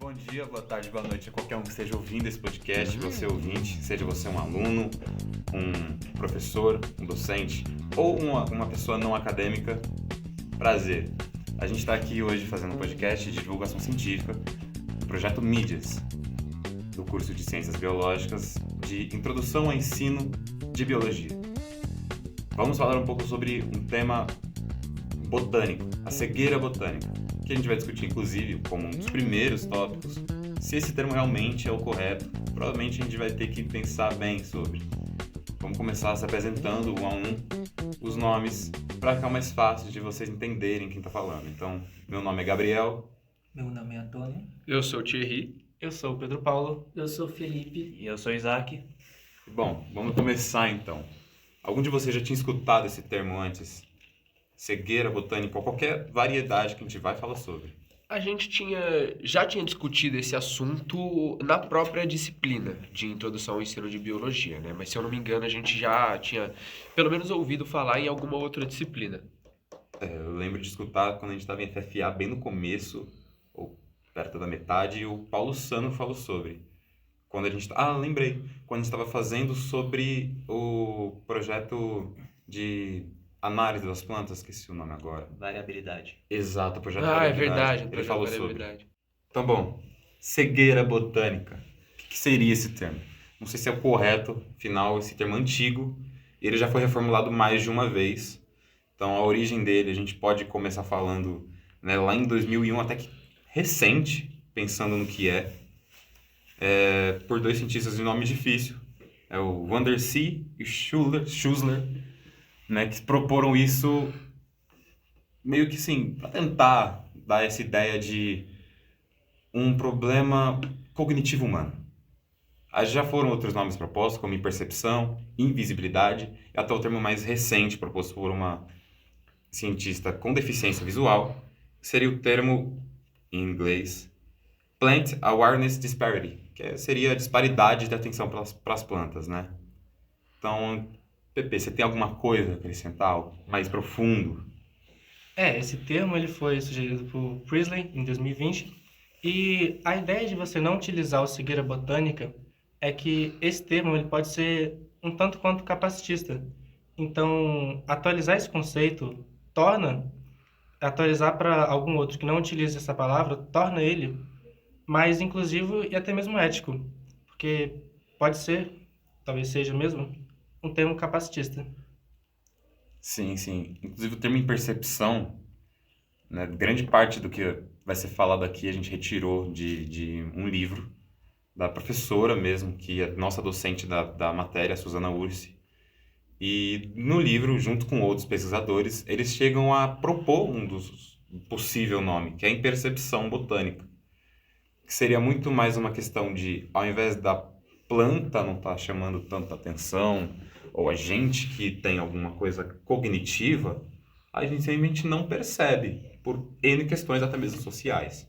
Bom dia, boa tarde, boa noite a qualquer um que esteja ouvindo esse podcast, você ouvinte, seja você um aluno, um professor, um docente ou uma pessoa não acadêmica. Prazer. A gente está aqui hoje fazendo um podcast de divulgação científica do projeto Mídias, do curso de Ciências Biológicas de Introdução ao Ensino de Biologia. Vamos falar um pouco sobre um tema botânico, a cegueira botânica, que a gente vai discutir, inclusive, como um dos primeiros tópicos, se esse termo realmente é o correto. Provavelmente a gente vai ter que pensar bem sobre. Vamos começar se apresentando um a um os nomes, para ficar mais fácil de vocês entenderem quem está falando. Então, meu nome é Gabriel. Meu nome é Antônio. Eu sou o Thierry. Eu sou o Pedro Paulo. Eu sou o Felipe. E eu sou o Isaac. Bom, vamos começar então. Algum de vocês já tinha escutado esse termo antes? Cegueira botânica, ou qualquer variedade que a gente vai falar sobre. A gente já tinha discutido esse assunto na própria disciplina de Introdução ao Ensino de Biologia, né? Mas se eu não me engano, a gente já tinha pelo menos ouvido falar em alguma outra disciplina. Eu lembro de escutar quando a gente estava em FFA, bem no começo, ou perto da metade, e o Paulo Sano falou sobre. Lembrei. Quando a gente estava fazendo sobre o projeto de análise das plantas, esqueci o nome agora. Variabilidade. Exato, o projeto É variabilidade. verdade. Ele projeto falou variabilidade. sobre. Então, bom, cegueira botânica. O que seria esse termo? Não sei se é o correto, afinal, esse termo é antigo. Ele já foi reformulado mais de uma vez. Então, a origem dele, a gente pode começar falando, né, lá em 2001, até que recente, pensando no que por dois cientistas de nome difícil. É o Van der Zee e Schussler, né, que proporam isso meio que sim, para tentar dar essa ideia de um problema cognitivo humano. Já foram outros nomes propostos, como impercepção, invisibilidade, e até o termo mais recente proposto por uma cientista com deficiência visual, seria o termo, em inglês, Plant Awareness Disparity, que seria a disparidade de atenção para as plantas, né? Então, Pepe, você tem alguma coisa a acrescentar, algo mais profundo? Esse termo ele foi sugerido por Priestley em 2020 e a ideia de você não utilizar o cegueira botânica é que esse termo ele pode ser um tanto quanto capacitista. Então, atualizar esse conceito atualizar para algum outro que não utilize essa palavra, torna ele mais inclusivo e até mesmo ético, porque pode ser, talvez seja mesmo, um termo capacitista. Sim, sim. Inclusive o termo impercepção, né, grande parte do que vai ser falado aqui a gente retirou de um livro da professora mesmo, que é nossa docente da matéria, a Suzana Ursi. E no livro, junto com outros pesquisadores, eles chegam a propor um dos possível nome, que é a impercepção botânica, que seria muito mais uma questão de, ao invés da planta não estar chamando tanta atenção, ou a gente que tem alguma coisa cognitiva, a gente simplesmente não percebe, por N questões até mesmo sociais.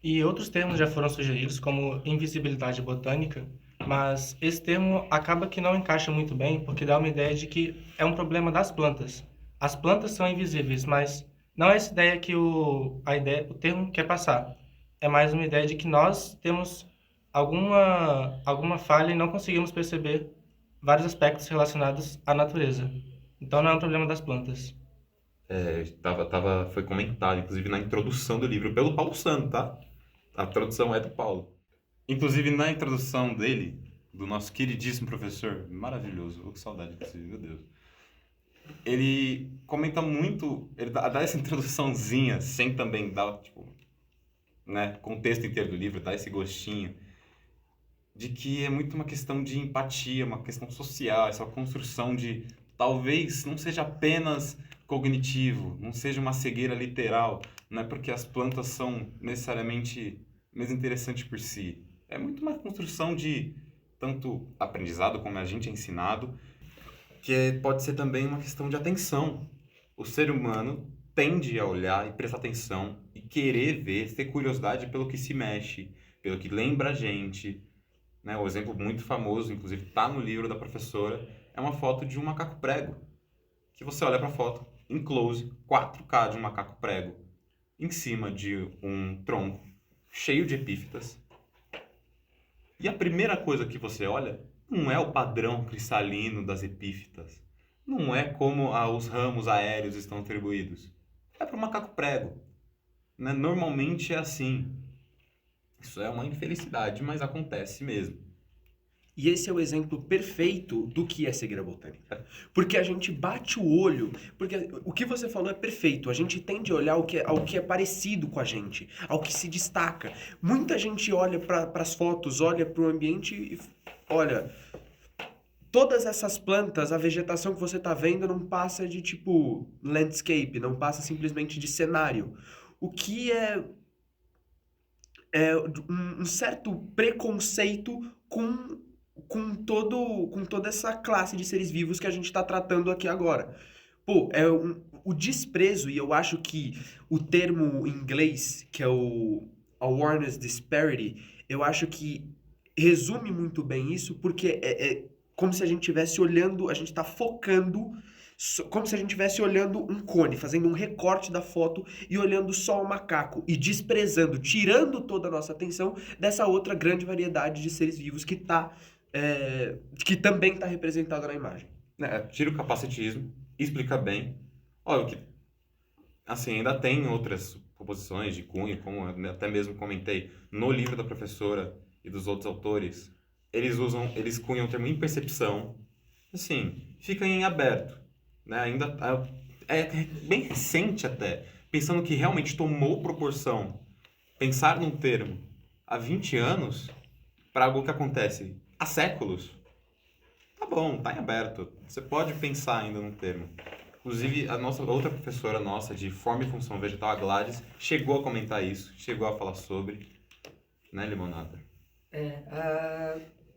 E outros termos já foram sugeridos, como invisibilidade botânica, mas esse termo acaba que não encaixa muito bem, porque dá uma ideia de que é um problema das plantas. As plantas são invisíveis, mas não é essa ideia que o termo quer passar. É mais uma ideia de que nós temos alguma falha e não conseguimos perceber vários aspectos relacionados à natureza. Então não é um problema das plantas. Foi comentado, inclusive, na introdução do livro, pelo Paulo Sano, tá? A tradução é do Paulo. Inclusive, na introdução dele, do nosso queridíssimo professor, maravilhoso, que saudade desse, meu Deus. Ele comenta muito, ele dá essa introduçãozinha, sem também dar, né, contexto inteiro do livro, dá esse gostinho, de que é muito uma questão de empatia, uma questão social, essa construção de talvez não seja apenas cognitivo, não seja uma cegueira literal, não é porque as plantas são necessariamente mais interessantes por si. É muito uma construção de tanto aprendizado como a gente é ensinado, que pode ser também uma questão de atenção. O ser humano tende a olhar e prestar atenção e querer ver, ter curiosidade pelo que se mexe, pelo que lembra a gente, né? O exemplo muito famoso, inclusive está no livro da professora, é uma foto de um macaco prego, que você olha para a foto em close, 4K de um macaco prego, em cima de um tronco cheio de epífitas. E a primeira coisa que você olha não é o padrão cristalino das epífitas. Não é como os ramos aéreos estão atribuídos. É para o macaco prego. Né? Normalmente é assim. Isso é uma infelicidade, mas acontece mesmo. E esse é o exemplo perfeito do que é cegueira botânica. Porque a gente bate o olho, porque o que você falou é perfeito, a gente tende a olhar ao que é parecido com a gente, ao que se destaca. Muita gente olha para as fotos, olha para o ambiente e olha, todas essas plantas, a vegetação que você está vendo não passa de tipo landscape, não passa simplesmente de cenário. O que é um certo preconceito com toda essa classe de seres vivos que a gente está tratando aqui agora. Pô, o desprezo, e eu acho que o termo em inglês, que é o awareness disparity, eu acho que resume muito bem isso, porque é como se a gente estivesse olhando, a gente está focando, como se a gente estivesse olhando um cone, fazendo um recorte da foto e olhando só o macaco e desprezando, tirando toda a nossa atenção dessa outra grande variedade de seres vivos que também está representada na imagem. Tira o capacitismo, explica bem. Óbvio que, assim, ainda tem outras proposições de cunho, como eu até mesmo comentei no livro da professora e dos outros autores. Eles cunham o termo impercepção. Assim, fica em aberto. Né? Ainda é bem recente até, pensando que realmente tomou proporção. Pensar num termo há 20 anos para algo que acontece há séculos, tá bom, tá em aberto. Você pode pensar ainda num termo. Inclusive, a nossa outra professora nossa de forma e função vegetal, a Gladys, chegou a comentar isso, chegou a falar sobre, né, Limonada?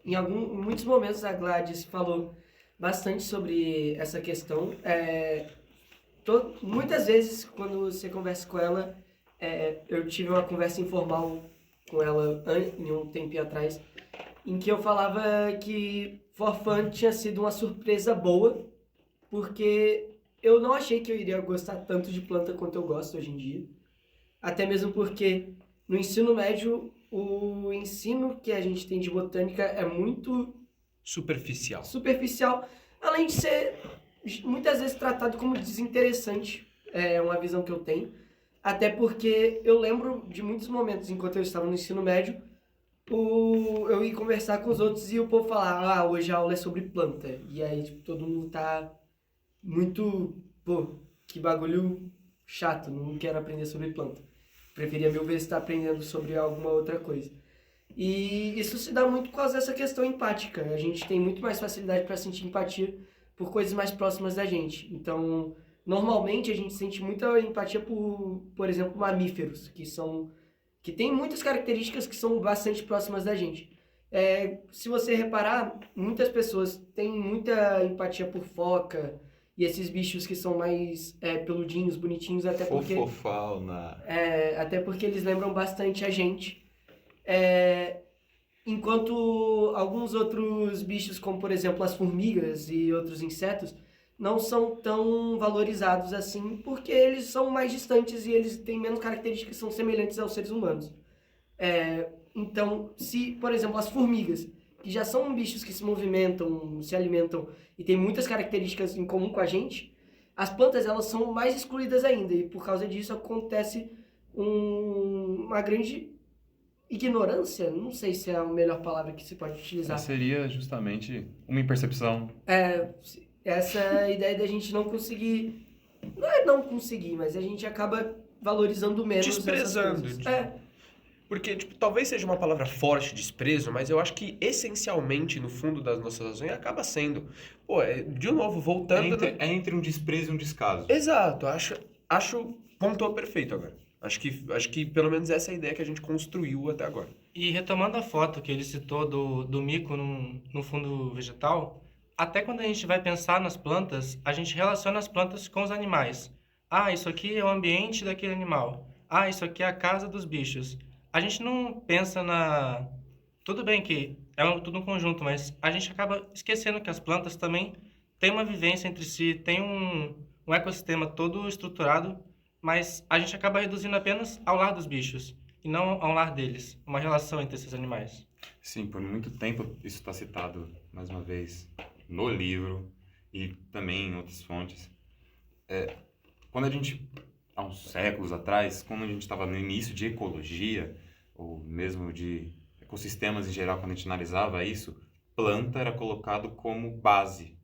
Em muitos momentos a Gladys falou bastante sobre essa questão. Muitas vezes, quando você conversa com ela, eu tive uma conversa informal com ela em um tempinho atrás, em que eu falava que For Fun tinha sido uma surpresa boa, porque eu não achei que eu iria gostar tanto de planta quanto eu gosto hoje em dia. Até mesmo porque no ensino médio, o ensino que a gente tem de botânica é muito Superficial. Além de ser muitas vezes tratado como desinteressante, é uma visão que eu tenho. Até porque eu lembro de muitos momentos, enquanto eu estava no ensino médio, eu ia conversar com os outros e o povo falava, hoje a aula é sobre planta. E aí, tipo, todo mundo tá muito, que bagulho chato, não quero aprender sobre planta. Preferia mil vezes estar aprendendo sobre alguma outra coisa. E isso se dá muito por causa dessa questão empática. A gente tem muito mais facilidade para sentir empatia por coisas mais próximas da gente. Então, normalmente a gente sente muita empatia por exemplo, mamíferos, que têm muitas características que são bastante próximas da gente. Se você reparar, muitas pessoas têm muita empatia por foca e esses bichos que são mais peludinhos, bonitinhos, até porque... Fofofauna. Até porque eles lembram bastante a gente. Enquanto alguns outros bichos, como por exemplo as formigas e outros insetos, não são tão valorizados assim, porque eles são mais distantes e eles têm menos características que são semelhantes aos seres humanos. Então, se, por exemplo, as formigas, que já são bichos que se movimentam, se alimentam e têm muitas características em comum com a gente, as plantas elas são mais excluídas ainda, e por causa disso acontece uma grande ignorância, não sei se é a melhor palavra que se pode utilizar. Seria justamente uma impercepção. Essa ideia da gente não conseguir, não é não conseguir, mas a gente acaba valorizando menos desprezando. essas coisas. Porque, talvez seja uma palavra forte, desprezo, mas eu acho que essencialmente, no fundo das nossas ações, acaba sendo. De novo, voltando... Entre um desprezo e um descaso. Exato, acho pontuou perfeito agora. Acho que pelo menos essa é a ideia que a gente construiu até agora. E retomando a foto que ele citou do mico no fundo vegetal, até quando a gente vai pensar nas plantas, a gente relaciona as plantas com os animais. Isso aqui é o ambiente daquele animal. Isso aqui é a casa dos bichos. A gente não pensa Tudo bem que tudo um conjunto, mas a gente acaba esquecendo que as plantas também têm uma vivência entre si, tem um ecossistema todo estruturado, mas a gente acaba reduzindo apenas ao lar dos bichos. E e não a um lar deles, uma relação entre esses animais. Sim, por muito tempo isso está citado, mais uma vez, no livro e também em outras fontes. Quando a gente, há uns séculos atrás, quando a gente estava no início de ecologia, ou mesmo de ecossistemas em geral, quando a gente analisava isso, planta era colocado como base,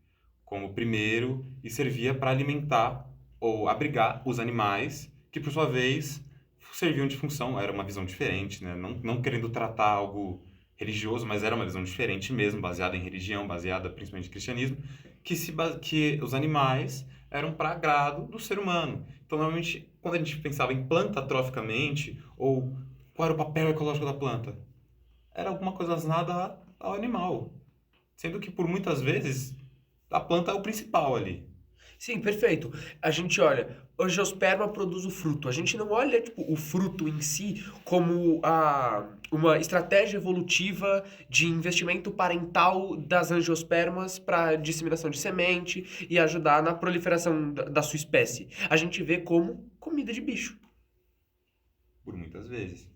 como primeiro, e servia para alimentar ou abrigar os animais, que por sua vez serviam de função, era uma visão diferente, né? Não querendo tratar algo religioso, mas era uma visão diferente mesmo, baseada em religião, baseada principalmente em cristianismo, que os animais eram para agrado do ser humano. Então, normalmente, quando a gente pensava em planta atroficamente, ou qual era o papel ecológico da planta, era alguma coisa relacionada ao animal. Sendo que, por muitas vezes, a planta é o principal ali. Sim, perfeito. A gente olha, a angiosperma produz o fruto. A gente não olha, tipo, o fruto em si como uma estratégia evolutiva de investimento parental das angiospermas para disseminação de semente e ajudar na proliferação da sua espécie. A gente vê como comida de bicho. Por muitas vezes.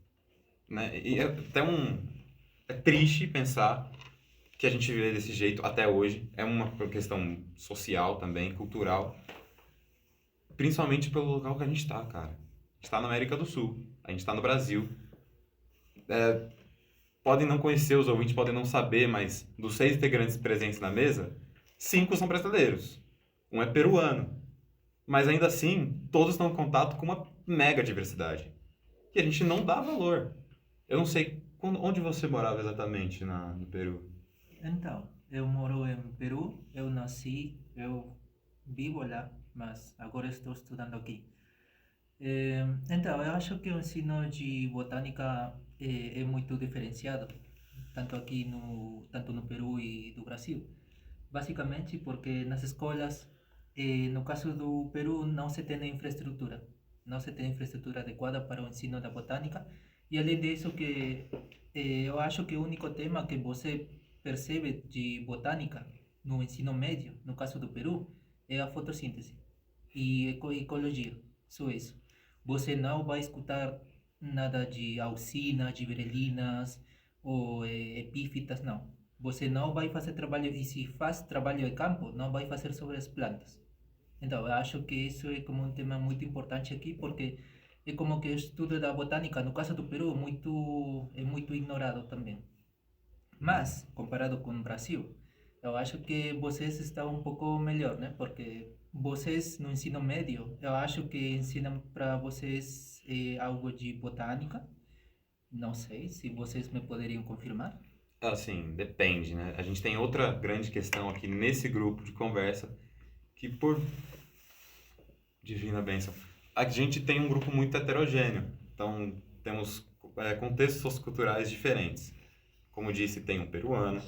Né? E é triste pensar que a gente vê desse jeito até hoje. É uma questão social também, cultural. Principalmente pelo local que a gente está, cara. A gente está na América do Sul. A gente está no Brasil. Podem não conhecer, os ouvintes podem não saber, mas dos 6 integrantes presentes na mesa, 5 são brasileiros. Um é peruano. Mas ainda assim, todos estão em contato com uma mega diversidade. E a gente não dá valor. Eu não sei onde você morava exatamente no Peru. Então, eu moro em Peru, eu nasci, eu vivo lá, mas agora estou estudando aqui. Então, eu acho que o ensino de botânica é muito diferenciado, tanto no Peru e do Brasil. Basicamente porque nas escolas, no caso do Peru, não se tem infraestrutura. Não se tem infraestrutura adequada para o ensino da botânica. E além disso, eu acho que o único tema que você percebe de botânica no ensino médio, no caso do Peru, é a fotossíntese e ecologia. Só isso. Você não vai escutar nada de auxina, giberelinas ou epífitas, não. Você não vai fazer trabalho, e se faz trabalho de campo, não vai fazer sobre as plantas. Então, eu acho que isso é como um tema muito importante aqui, porque é como que o estudo da botânica, no caso do Peru, é muito ignorado também. Mas, comparado com o Brasil, eu acho que vocês estão um pouco melhor, né? Porque vocês no ensino médio, eu acho que ensinam para vocês algo de botânica. Não sei se vocês me poderiam confirmar. Assim, depende, né? A gente tem outra grande questão aqui nesse grupo de conversa, que por divina bênção, a gente tem um grupo muito heterogêneo. Então, temos contextos socioculturais diferentes. Como disse, tem um peruano.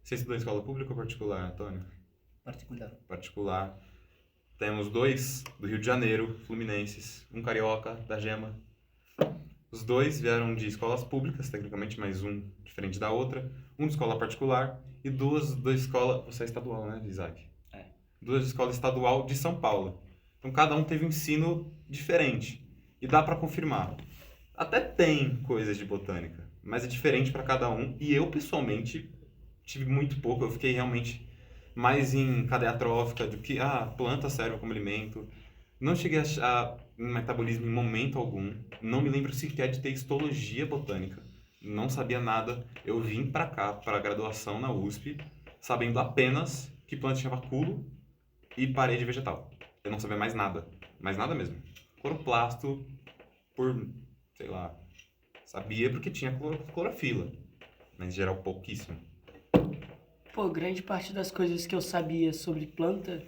Você estudou em escola pública ou particular, Antônio? Particular. Particular. Temos 2 do Rio de Janeiro, fluminenses. Um carioca, da Gema. Os 2 vieram de escolas públicas, tecnicamente, mas um diferente da outra. Um de escola particular e 2 da escola... Você é estadual, né, Isaac? 2 de escola estadual de São Paulo. Então, cada um teve um ensino diferente. E dá para confirmar. Até tem coisas de botânica, mas é diferente para cada um. E eu, pessoalmente, tive muito pouco. Eu fiquei realmente mais em cadeia trófica, do que planta serve como alimento. Não cheguei a achar metabolismo em momento algum. Não me lembro sequer de ter histologia botânica. Não sabia nada. Eu vim para cá, para a graduação na USP, sabendo apenas que planta tinha vacuolo e parede vegetal. Eu não sabia mais nada mesmo. Cloroplasto, sei lá, sabia porque tinha clorofila, mas em geral pouquíssimo. Pô, grande parte das coisas que eu sabia sobre planta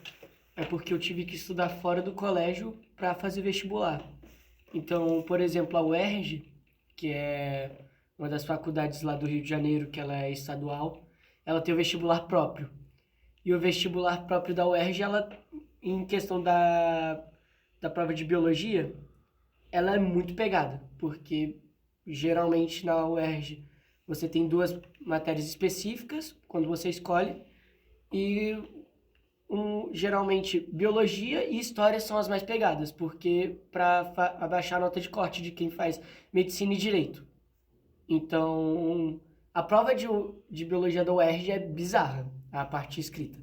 é porque eu tive que estudar fora do colégio para fazer vestibular. Então, por exemplo, a UERJ, que é uma das faculdades lá do Rio de Janeiro, que ela é estadual, ela tem o vestibular próprio. E o vestibular próprio da UERJ, ela, em questão da prova de biologia, ela é muito pegada, porque geralmente na UERJ você tem 2 matérias específicas quando você escolhe, e geralmente biologia e história são as mais pegadas, porque para abaixar a nota de corte de quem faz medicina e direito. Então, a prova de biologia da UERJ é bizarra, a parte escrita.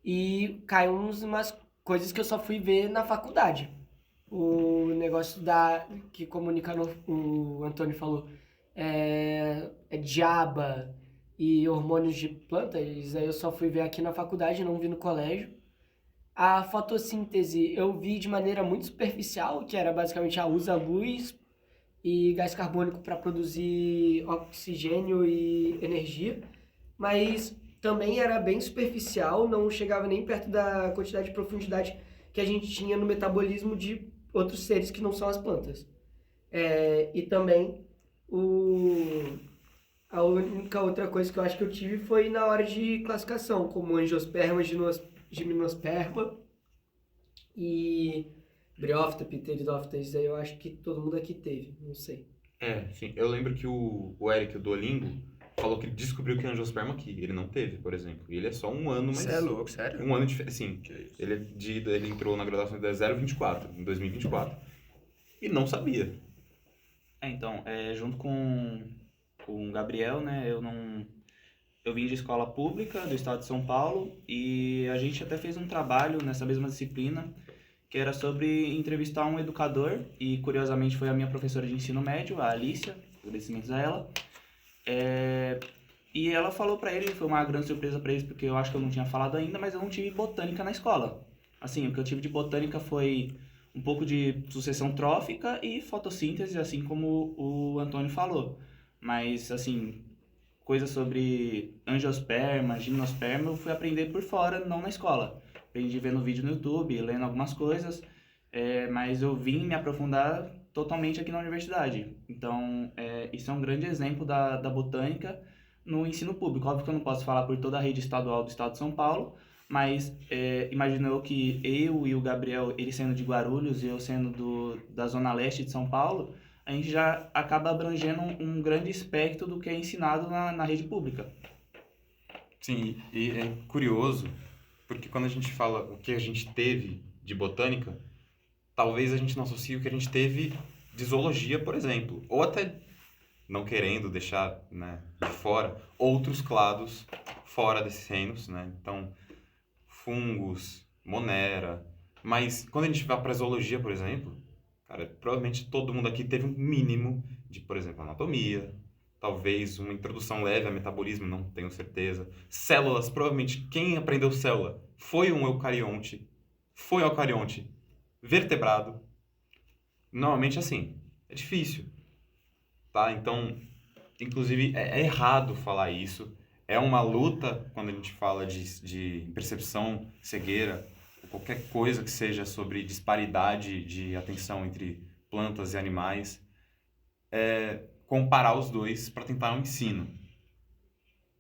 E cai umas coisas que eu só fui ver na faculdade. O negócio que o Antônio falou, é diaba e hormônios de planta, isso aí eu só fui ver aqui na faculdade, não vi no colégio. A fotossíntese eu vi de maneira muito superficial, que era basicamente usa luz e gás carbônico para produzir oxigênio e energia, mas também era bem superficial, não chegava nem perto da quantidade de profundidade que a gente tinha no metabolismo de outros seres que não são as plantas. E também a única outra coisa que eu acho que eu tive foi na hora de classificação, como angiosperma, gimnosperma e briófita, pteridófita. Isso aí eu acho que todo mundo aqui teve, não sei. Sim. Eu lembro que o Eric, do Duolingo, falou que ele descobriu que é angiosperma aqui. Ele não teve, por exemplo. E ele é só um ano, mas... Você é louco, sério? Um ano de... Sim. Ele entrou na graduação de 024, em 2024. E não sabia. Então, junto com o Gabriel, né, eu vim de escola pública do estado de São Paulo e a gente até fez um trabalho nessa mesma disciplina que era sobre entrevistar um educador e, curiosamente, foi a minha professora de ensino médio, a Alicia, agradecimentos a ela. E ela falou para ele, foi uma grande surpresa para eles, porque eu acho que eu não tinha falado ainda, mas eu não tive botânica na escola. Assim, o que eu tive de botânica foi um pouco de sucessão trófica e fotossíntese, assim como o Antônio falou. Mas, assim, coisas sobre angiosperma, gimnosperma, eu fui aprender por fora, não na escola. Aprendi vendo vídeo no YouTube, lendo algumas coisas, mas eu vim me aprofundar totalmente aqui na universidade. Então, isso é um grande exemplo da botânica no ensino público. Óbvio que eu não posso falar por toda a rede estadual do estado de São Paulo, mas imagino eu que eu e o Gabriel, ele sendo de Guarulhos e eu sendo da Zona Leste de São Paulo, a gente já acaba abrangendo um grande espectro do que é ensinado na rede pública. Sim, e é curioso, porque quando a gente fala o que a gente teve de botânica, talvez a gente não associe o que a gente teve de zoologia, por exemplo. Ou até, não querendo deixar, né, de fora, outros clados fora desses reinos, né? Então, fungos, monera. Mas quando a gente vai para a zoologia, por exemplo, cara, provavelmente todo mundo aqui teve um mínimo de, por exemplo, anatomia, talvez uma introdução leve a metabolismo, não tenho certeza. Células, provavelmente quem aprendeu célula foi um eucarionte, vertebrado. Normalmente assim, é difícil, tá? Então, inclusive, é errado falar isso. É uma luta quando a gente fala de percepção, cegueira, qualquer coisa que seja sobre disparidade de atenção entre plantas e animais, comparar os dois para tentar um ensino.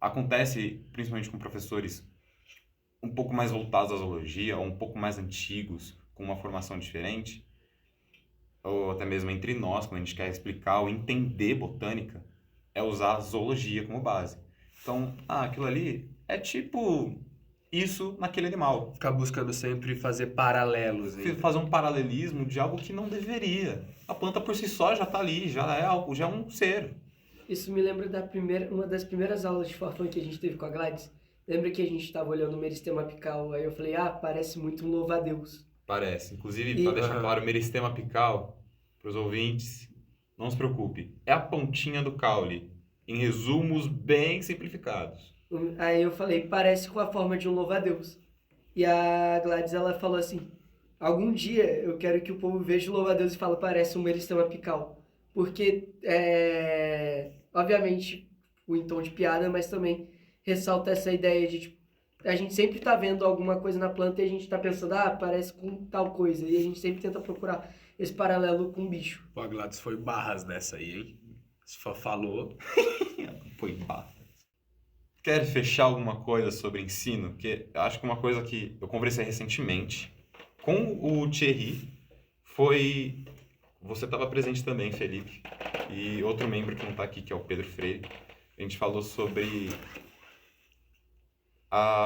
Acontece principalmente com professores um pouco mais voltados à zoologia, ou um pouco mais antigos, com uma formação diferente, ou até mesmo entre nós, quando a gente quer explicar ou entender botânica, é usar a zoologia como base. Então, aquilo ali é tipo isso naquele animal. Ficar buscando sempre fazer paralelos. Fazer um paralelismo de algo que não deveria. A planta por si só já está ali, já é algo, já é um ser. Isso me lembra uma das primeiras aulas de Forfã que a gente teve com a Gladys. Lembra que a gente estava olhando o meristema apical, aí eu falei, parece muito um louva-a-Deus. Parece. Inclusive, para deixar claro, o meristema apical, para os ouvintes, não se preocupe, é a pontinha do caule, em resumos bem simplificados. Aí eu falei, parece com a forma de um louva-a-Deus. E a Gladys, ela falou assim, algum dia eu quero que o povo veja o louva-a-Deus e fala, parece um meristema apical. Porque, obviamente, o em tom de piada, mas também ressalta essa ideia de, tipo, a gente sempre tá vendo alguma coisa na planta e a gente tá pensando, parece com tal coisa. E a gente sempre tenta procurar esse paralelo com o bicho. Pô, a Gladys foi barras nessa aí, hein? Só falou. Foi barras. Quer fechar alguma coisa sobre ensino? Porque eu acho que uma coisa que eu conversei recentemente com o Thierry foi... Você estava presente também, Felipe. E outro membro que não está aqui, que é o Pedro Freire. A gente falou sobre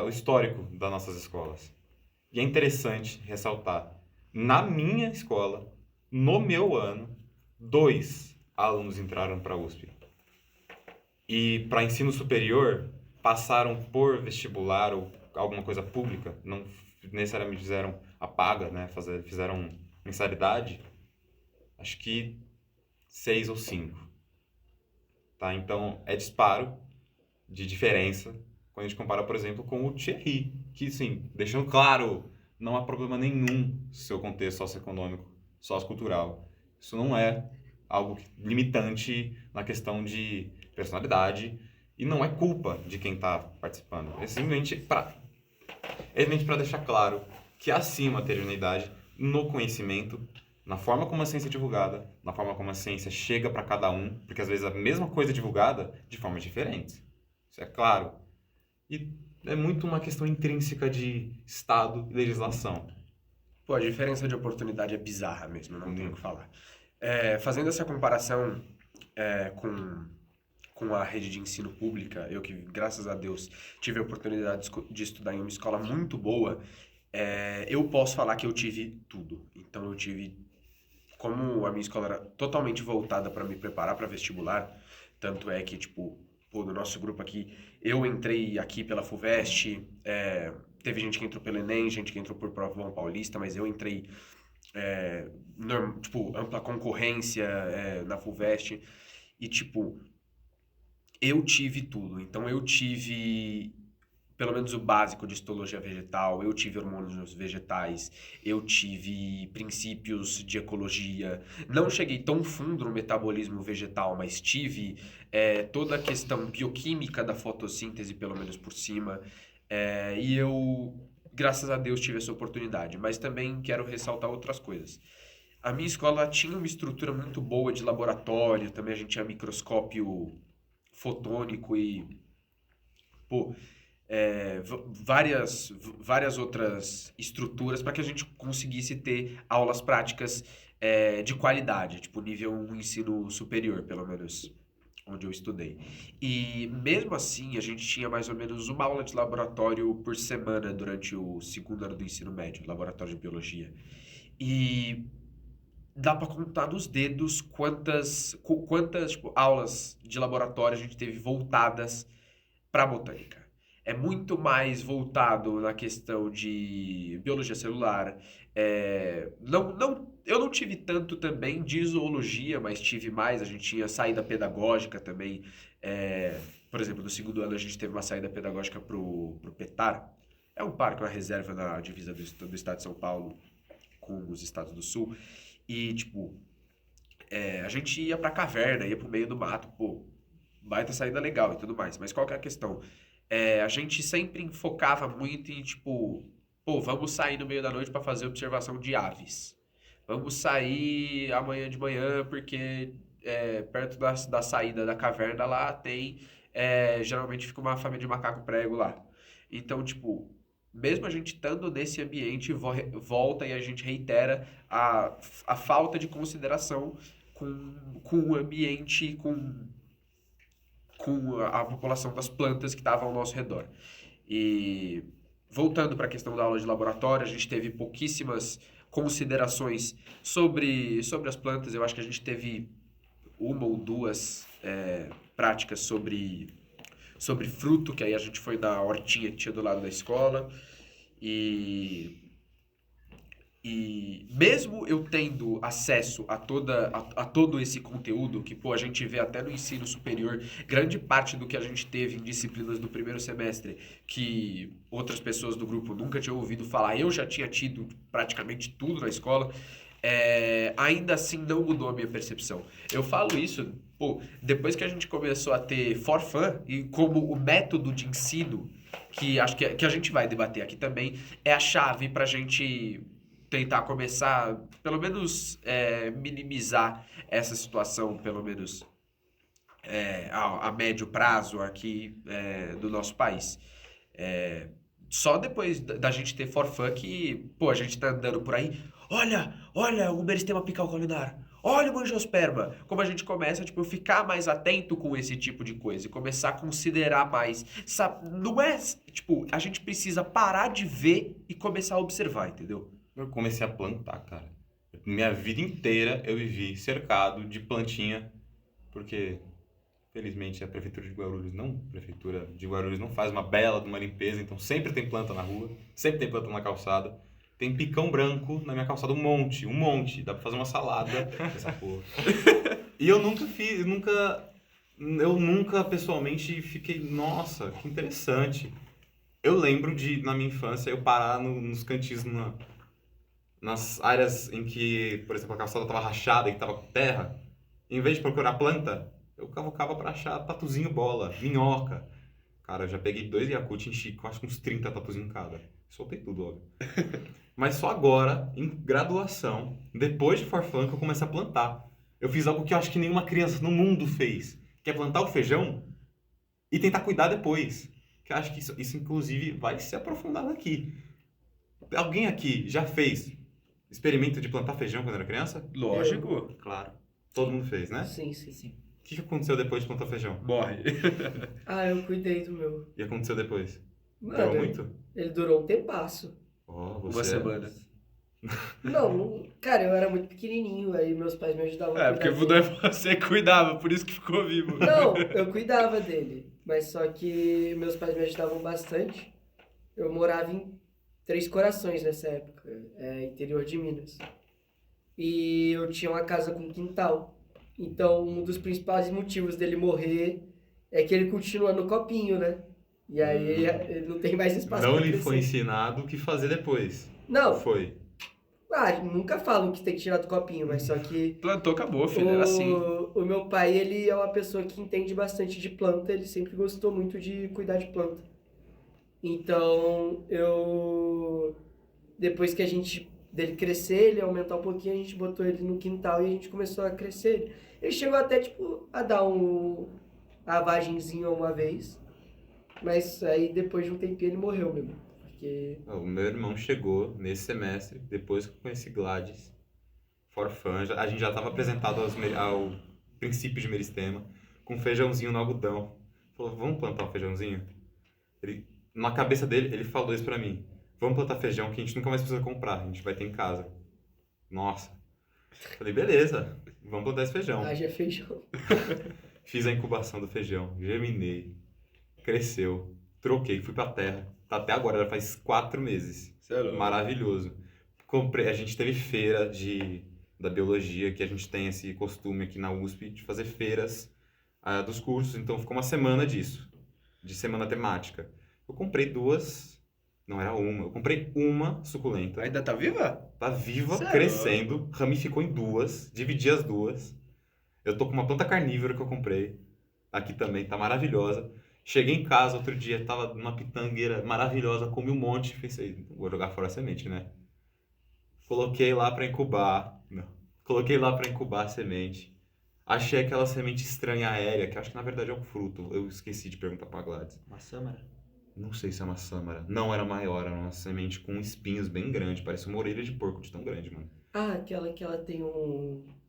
o histórico das nossas escolas. E é interessante ressaltar, na minha escola, no meu ano, 2 alunos entraram para a USP. E para ensino superior, passaram por vestibular ou alguma coisa pública, não necessariamente fizeram a paga, né? Fizeram mensalidade, acho que 6 ou 5. Tá? Então, é disparo de diferença quando a gente compara, por exemplo, com o Thierry, que, sim, deixando claro, não há problema nenhum seu contexto socioeconômico, sociocultural. Isso não é algo limitante na questão de personalidade e não é culpa de quem está participando. É simplesmente para deixar claro que há sim uma heterogeneidade no conhecimento, na forma como a ciência é divulgada, na forma como a ciência chega para cada um, porque às vezes a mesma coisa é divulgada de formas diferentes. Isso é claro. E é muito uma questão intrínseca de Estado e legislação. Pô, a diferença de oportunidade é bizarra mesmo, não tenho o que falar. Fazendo essa comparação com a rede de ensino pública, eu que, graças a Deus, tive a oportunidade de estudar em uma escola muito boa, eu posso falar que eu tive tudo. Então, eu tive, como a minha escola era totalmente voltada para me preparar para vestibular, tanto é que, tipo, pô, no nosso grupo aqui, eu entrei aqui pela FUVEST, teve gente que entrou pelo Enem, gente que entrou por Provão Paulista, mas eu entrei, tipo, ampla concorrência na FUVEST, e, tipo, eu tive tudo. Então, eu tive, pelo menos o básico de histologia vegetal, eu tive hormônios vegetais, eu tive princípios de ecologia. Não cheguei tão fundo no metabolismo vegetal, mas tive toda a questão bioquímica da fotossíntese, pelo menos por cima. E eu, graças a Deus, tive essa oportunidade. Mas também quero ressaltar outras coisas. A minha escola tinha uma estrutura muito boa de laboratório, também a gente tinha microscópio fotônico e, pô, várias outras estruturas para que a gente conseguisse ter aulas práticas de qualidade, tipo nível 1 ensino superior, pelo menos onde eu estudei. E mesmo assim, a gente tinha mais ou menos uma aula de laboratório por semana durante o segundo ano do ensino médio, laboratório de biologia. E dá para contar nos dedos quantas tipo, aulas de laboratório a gente teve voltadas para botânica. É muito mais voltado na questão de biologia celular. Eu não tive tanto também de zoologia, mas tive mais. A gente tinha saída pedagógica também. Por exemplo, no segundo ano a gente teve uma saída pedagógica pro Petar. É um parque, uma reserva na divisa do estado de São Paulo com os estados do sul. E, tipo, a gente ia pra caverna, ia pro meio do mato, pô, baita saída legal e tudo mais. Mas qual que é a questão? A gente sempre focava muito em, tipo, pô, vamos sair no meio da noite pra fazer observação de aves. Vamos sair amanhã de manhã porque perto da saída da caverna lá tem, geralmente fica uma família de macaco prego lá. Então, tipo, mesmo a gente estando nesse ambiente, volta e a gente reitera a falta de consideração com o ambiente, com a população das plantas que estavam ao nosso redor. E voltando para a questão da aula de laboratório, a gente teve pouquíssimas considerações sobre as plantas. Eu acho que a gente teve uma ou duas práticas sobre fruto, que aí a gente foi na hortinha que tinha do lado da escola. E mesmo eu tendo acesso a todo esse conteúdo, que pô, a gente vê até no ensino superior, grande parte do que a gente teve em disciplinas do primeiro semestre, que outras pessoas do grupo nunca tinham ouvido falar, eu já tinha tido praticamente tudo na escola, ainda assim não mudou a minha percepção. Eu falo isso, pô, depois que a gente começou a ter for fun, e como o método de ensino, que acho que a gente vai debater aqui também, é a chave pra gente tentar começar, pelo menos, minimizar essa situação, pelo menos a médio prazo aqui do nosso país. Só depois da gente ter for fun que, pô, a gente tá andando por aí, olha, o meristema apical colinar, olha o angiosperma. Como a gente começa, tipo, ficar mais atento com esse tipo de coisa e começar a considerar mais. Não é, tipo, a gente precisa parar de ver e começar a observar, entendeu? Eu comecei a plantar, cara. Minha vida inteira eu vivi cercado de plantinha, porque felizmente a prefeitura de Guarulhos não faz uma bela de uma limpeza, então sempre tem planta na rua, sempre tem planta na calçada. Tem picão branco na minha calçada, um monte. Dá pra fazer uma salada com essa porra. E eu nunca pessoalmente fiquei, nossa, que interessante. Eu lembro de, na minha infância, eu parar nos cantinhos, nas áreas em que, por exemplo, a calçada tava rachada e tava com terra. Em vez de procurar planta, eu cavucava pra achar tatuzinho bola, minhoca. Cara, eu já peguei 2 Yakult, enchi com acho que uns 30 tatuzinhos em cada. Soltei tudo, óbvio. Mas só agora, em graduação, depois de Farfã, que eu comecei a plantar. Eu fiz algo que eu acho que nenhuma criança no mundo fez, que é plantar o feijão e tentar cuidar depois. Que eu acho que isso inclusive, vai se aprofundar aqui. Alguém aqui já fez experimento de plantar feijão quando era criança? Lógico. Claro. Todo mundo fez, né? Sim. Sim. O que aconteceu depois de plantar feijão? Morre. Ah, eu cuidei do meu. E aconteceu depois? Mano, Durou muito? ele durou um tempasso. Oh, Uma semana. Cara, eu era muito pequenininho, aí meus pais me ajudavam a Porque cuidar dele. você cuidava, por isso que ficou vivo. Não, eu cuidava dele, mas só que meus pais me ajudavam bastante. Eu morava em Três Corações nessa época, interior de Minas. E eu tinha uma casa com quintal. Então, um dos principais motivos dele morrer é que ele continua no copinho, né? E aí ele não tem mais espaço Não pra lhe crescer. foi ensinado o que fazer depois. Não, Foi. nunca falam que tem que tirar do copinho, mas só que Plantou, acabou, filho. Era assim. o meu pai, ele é uma pessoa que entende bastante de planta, ele sempre gostou muito de cuidar de planta. Então, depois que dele crescer, ele aumentar um pouquinho, a gente botou ele no quintal e a gente começou a crescer. Ele chegou até, tipo, a dar a vagenzinho uma vez, mas aí depois de um tempinho ele morreu mesmo, porque... O meu irmão chegou nesse semestre, depois que eu conheci Gladys, Forfã, a gente já estava apresentado ao princípio de meristema, com feijãozinho no algodão. Falou, vamos plantar um feijãozinho? Na cabeça dele, ele falou isso pra mim. Vamos plantar feijão que a gente nunca mais precisa comprar, a gente vai ter em casa. Nossa. Falei, beleza, vamos plantar esse feijão. Haja feijão. Fiz a incubação do feijão, germinei, cresceu, troquei, fui pra terra. Tá até agora, já faz 4 meses. Maravilhoso. A gente teve feira da biologia, que a gente tem esse costume aqui na USP de fazer feiras dos cursos, então ficou uma semana disso, de semana temática. Eu comprei 2, não era uma, eu comprei uma suculenta. Ainda tá viva? Tá viva, Sério? crescendo, ramificou em 2, dividi as 2. Eu tô com uma planta carnívora que eu comprei, aqui também, tá maravilhosa. Cheguei em casa outro dia, tava numa pitangueira maravilhosa, comi um monte, pensei, vou jogar fora a semente, né? Coloquei lá pra incubar a semente. Achei aquela semente estranha aérea, que acho que na verdade é um fruto. Eu esqueci de perguntar pra Gladys. Uma sâmara. Não sei se é uma sâmara. Não era maior, era uma semente com espinhos bem grande. Parece uma orelha de porco de tão grande, mano. Ah, aquela que ela tem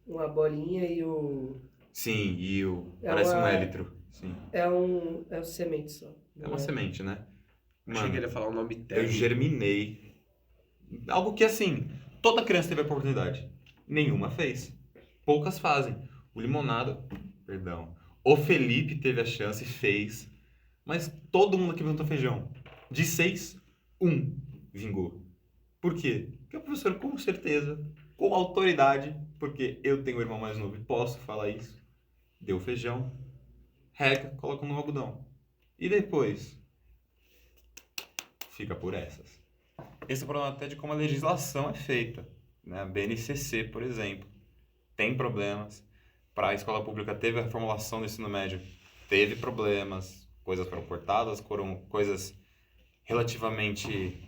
uma bolinha e Sim, É parece um uma- élitro. Sim. é um semente só. É uma semente, né? Achei que ele ia falar o nome Eu técnico. germinei. Algo que, assim, toda criança teve a oportunidade. Nenhuma fez. Poucas fazem. O Felipe teve a chance e fez. Mas todo mundo aqui plantou feijão. De 6, 1 vingou. Por quê? Porque o professor, com certeza, com autoridade, porque eu tenho um irmão mais novo e posso falar isso, deu feijão, rega, coloca no algodão. E depois, fica por essas. Esse é o problema até de como a legislação é feita. Né? A BNCC, por exemplo, tem problemas. Para a escola pública teve a reformulação do ensino médio, teve problemas, coisas foram cortadas, foram coisas relativamente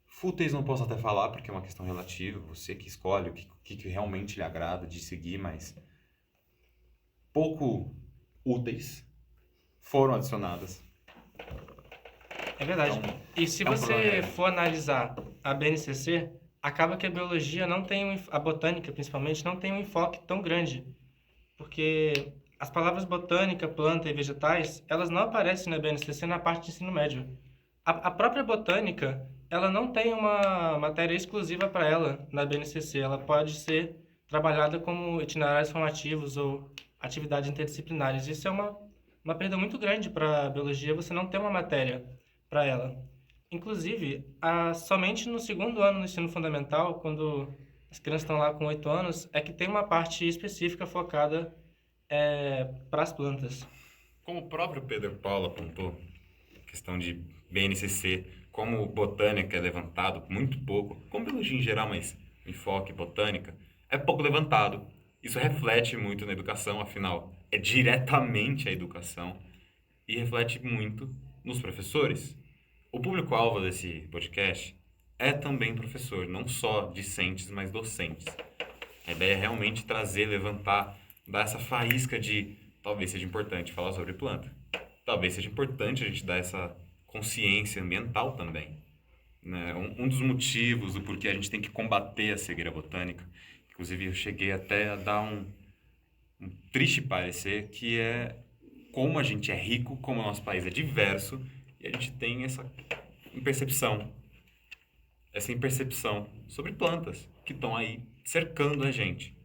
fúteis, não posso até falar, porque é uma questão relativa, você que escolhe o que realmente lhe agrada de seguir, mas pouco úteis foram adicionadas. É verdade. Então, E se é um você problema. for analisar a BNCC, acaba que a biologia não tem, a botânica principalmente, não tem um enfoque tão grande. Porque as palavras botânica, planta e vegetais, elas não aparecem na BNCC na parte de ensino médio. A própria botânica, ela não tem uma matéria exclusiva para ela na BNCC. Ela pode ser trabalhada como itinerários formativos ou atividades interdisciplinares. Isso é uma perda muito grande para a biologia, você não ter uma matéria para ela. Inclusive, somente no segundo ano do ensino fundamental, quando as crianças estão lá com 8 anos, é que tem uma parte específica focada para as plantas. Como o próprio Pedro Paulo apontou, questão de BNCC, como botânica é levantado muito pouco, como biologia em geral, mas enfoque botânica, é pouco levantado. Isso reflete muito na educação, afinal, é diretamente a educação e reflete muito nos professores. O público-alvo desse podcast é também professor, não só discentes, mas docentes. A ideia é realmente trazer, levantar, dar essa faísca de talvez seja importante falar sobre planta. Talvez seja importante a gente dar essa consciência ambiental também. Né? Um dos motivos do porquê a gente tem que combater a cegueira botânica, inclusive eu cheguei até a dar um triste parecer, que é como a gente é rico, como o nosso país é diverso, e a gente tem essa impercepção sobre plantas que estão aí cercando a gente.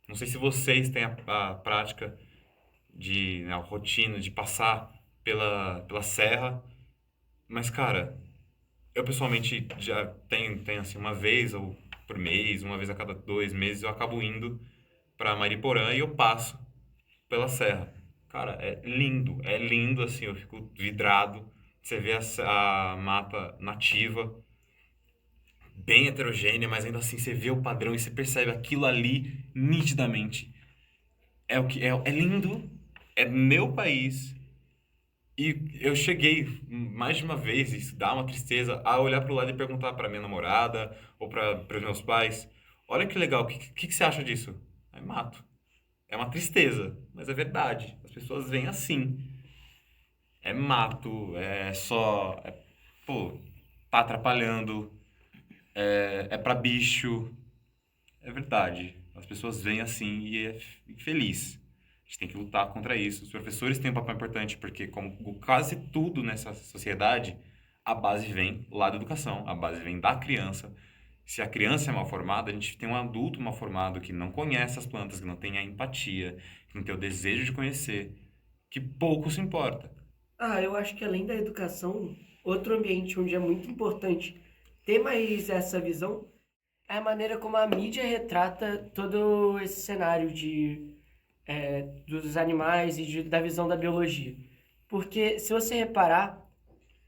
Não sei se vocês têm a prática a rotina de passar pela serra, mas, cara, eu pessoalmente já tenho assim, uma vez ou por mês, uma vez a cada 2 meses, eu acabo indo para Mariporã e eu passo pela serra. Cara, é lindo assim, eu fico vidrado. Você vê a mata nativa, bem heterogênea, mas ainda assim você vê o padrão e você percebe aquilo ali nitidamente. É lindo, é meu país. E eu cheguei mais de uma vez, isso dá uma tristeza, a olhar para o lado e perguntar para minha namorada ou para os meus pais: olha que legal, o que você acha disso? É mato. É uma tristeza, mas é verdade. As pessoas veem assim. É mato, pô, tá atrapalhando, é para bicho. É verdade. As pessoas veem assim e é feliz. A gente tem que lutar contra isso. Os professores têm um papel importante porque, como quase tudo nessa sociedade, a base vem lá da educação, a base vem da criança. Se a criança é mal formada, a gente tem um adulto mal formado que não conhece as plantas, que não tem a empatia, que não tem o desejo de conhecer, que pouco se importa. Eu acho que além da educação, outro ambiente onde é muito importante ter mais essa visão é a maneira como a mídia retrata todo esse cenário dos animais e da visão da biologia. Porque, se você reparar,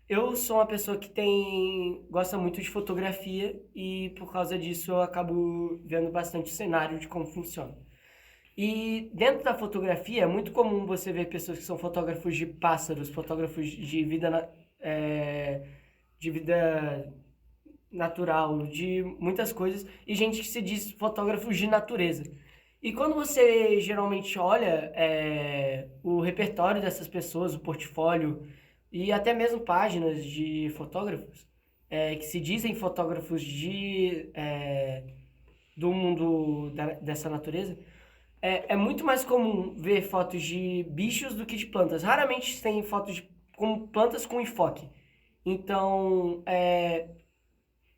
eu sou uma pessoa que gosta muito de fotografia e, por causa disso, eu acabo vendo bastante o cenário de como funciona. E dentro da fotografia é muito comum você ver pessoas que são fotógrafos de pássaros, fotógrafos de vida natural, de muitas coisas, e gente que se diz fotógrafos de natureza. E quando você geralmente olha o repertório dessas pessoas, o portfólio, e até mesmo páginas de fotógrafos, que se dizem fotógrafos do mundo dessa natureza, é muito mais comum ver fotos de bichos do que de plantas. Raramente tem fotos com plantas com enfoque. Então,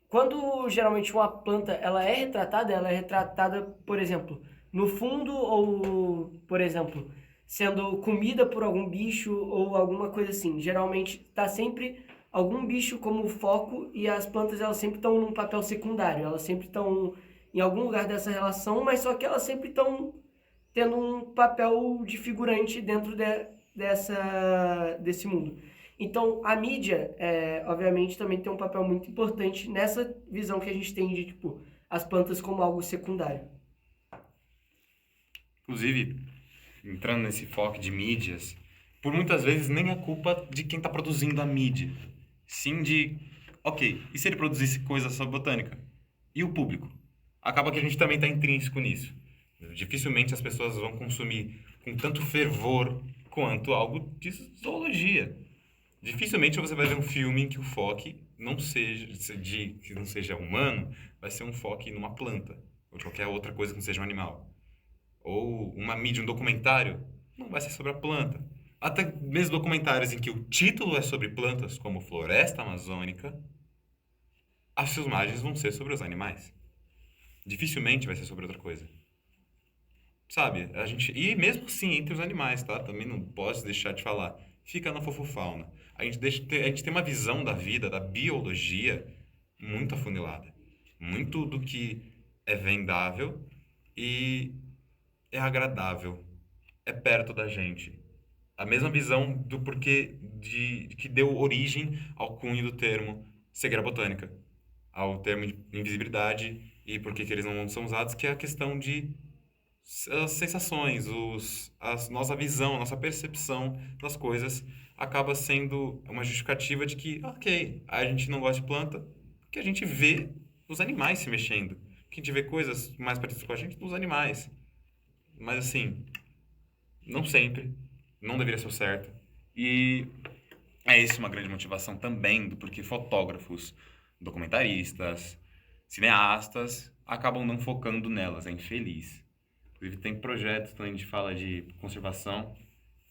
quando geralmente uma planta ela é retratada, por exemplo, no fundo ou, por exemplo, sendo comida por algum bicho ou alguma coisa assim. Geralmente está sempre algum bicho como foco e as plantas elas sempre estão num papel secundário. Elas sempre estão em algum lugar dessa relação, mas só que elas sempre estão tendo um papel de figurante dentro desse mundo. Então, a mídia, obviamente, também tem um papel muito importante nessa visão que a gente tem de, as plantas como algo secundário. Inclusive, entrando nesse foco de mídias, por muitas vezes nem é culpa de quem está produzindo a mídia. Sim ok, e se ele produzisse coisa sobre botânica? E o público? Acaba que a gente também está intrínseco nisso. Dificilmente as pessoas vão consumir com tanto fervor quanto algo de zoologia. Dificilmente você vai ver um filme em que o foco que não seja humano, vai ser um foco numa planta, ou de qualquer outra coisa que não seja um animal. Ou uma mídia, um documentário, não vai ser sobre a planta. Até mesmo documentários em que o título é sobre plantas, como Floresta Amazônica, as filmagens vão ser sobre os animais. Dificilmente vai ser sobre outra coisa. Sabe? E mesmo assim, entre os animais, tá? Também não posso deixar de falar. Fica na fofofauna. A gente tem uma visão da vida, da biologia, muito afunilada. Muito do que é vendável e é agradável. É perto da gente. A mesma visão do porquê que deu origem ao cunho do termo cegueira botânica, ao termo de invisibilidade e por que eles não são usados, que é a questão de as sensações, a nossa visão, a nossa percepção das coisas acaba sendo uma justificativa de que, ok, a gente não gosta de planta porque a gente vê os animais se mexendo. Que a gente vê coisas mais parecidas com a gente nos animais. Mas assim, não sempre, não deveria ser o certo. E é isso uma grande motivação também do porquê fotógrafos, documentaristas, cineastas acabam não focando nelas, é infeliz. Inclusive tem projetos quando a gente fala de conservação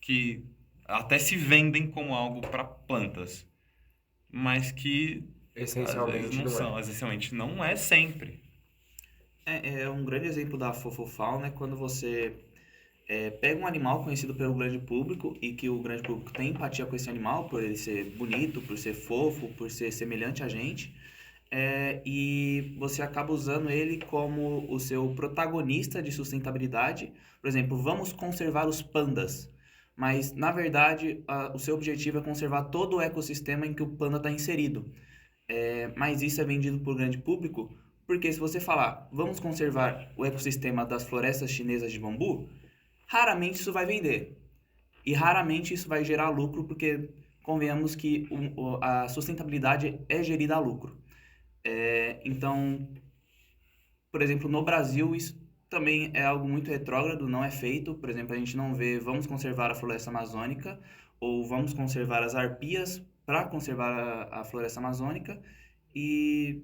que até se vendem como algo para plantas, mas que às Essencialmente vezes não não são, é. essencialmente não é sempre. É um grande exemplo da fofofauna é quando você pega um animal conhecido pelo grande público e que o grande público tem empatia com esse animal por ele ser bonito, por ser fofo, por ser semelhante a gente, e você acaba usando ele como o seu protagonista de sustentabilidade. Por exemplo, vamos conservar os pandas, mas na verdade o seu objetivo é conservar todo o ecossistema em que o panda está inserido. Mas isso é vendido por grande público, porque se você falar, vamos conservar o ecossistema das florestas chinesas de bambu, raramente isso vai vender. E raramente isso vai gerar lucro, porque convenhamos que a sustentabilidade é gerida a lucro. Então, por exemplo, no Brasil, isso também é algo muito retrógrado, não é feito. Por exemplo, a gente não vê vamos conservar a floresta amazônica ou vamos conservar as arpias para conservar a floresta amazônica. E